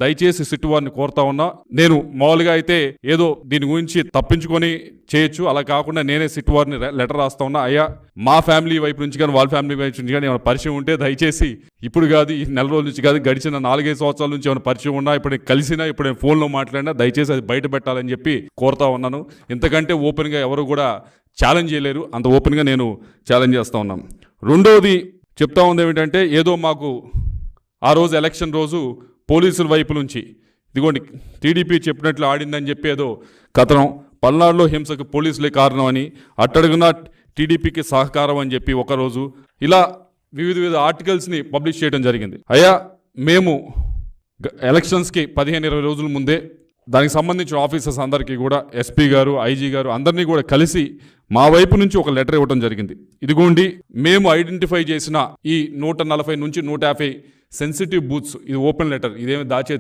దయచేసి సిట్టు వారిని కోరుతా ఉన్నా. నేను మామూలుగా అయితే ఏదో దీని గురించి తప్పించుకొని చేయొచ్చు, అలా కాకుండా నేనే సిట్టు వారిని లెటర్ రాస్తా ఉన్నా. అయ్యా, మా ఫ్యామిలీ వైపు నుంచి కానీ వాళ్ళ ఫ్యామిలీ వైపు నుంచి కానీ ఏమైనా పరిచయం ఉంటే దయచేసి ఇప్పుడు కాదు, ఈ నెల రోజుల నుంచి కాదు, గడిచిన 4-5 సంవత్సరాల నుంచి ఏమైనా పరిచయం ఉన్నా, ఇప్పుడు నేను కలిసినా, ఇప్పుడు నేను ఫోన్లో మాట్లాడినా దయచేసి అది బయట పెట్టాలని చెప్పి కోరుతా ఉన్నాను. ఇంతకంటే ఓపెన్గా ఎవరు కూడా ఛాలెంజ్ చేయలేరు, అంత ఓపెన్గా నేను ఛాలెంజ్ చేస్తూ ఉన్నాను. రెండోది చెప్తా ఉంది ఏమిటంటే, ఏదో మాకు ఆ రోజు ఎలక్షన్ రోజు పోలీసుల వైపు నుంచి ఇదిగోండి టీడీపీ చెప్పినట్లు ఆడిందని చెప్పి ఏదో కథనం, పల్నాడులో హింసకు పోలీసులే కారణం అని, అట్టడుగున టీడీపీకి సహకారం అని చెప్పి ఒకరోజు ఇలా వివిధ ఆర్టికల్స్ని పబ్లిష్ చేయడం జరిగింది. అయ్యా, మేము ఎలక్షన్స్కి 15-20 రోజుల ముందే దానికి సంబంధించిన ఆఫీసర్స్ అందరికీ కూడా ఎస్పీ గారు, ఐజీ గారు అందరినీ కూడా కలిసి మా వైపు నుంచి ఒక లెటర్ ఇవ్వడం జరిగింది. ఇదిగోండి, మేము ఐడెంటిఫై చేసిన ఈ 140 నుంచి 150 సెన్సిటివ్ బూత్స్, ఇది ఓపెన్ లెటర్, ఇదేమి దాచేది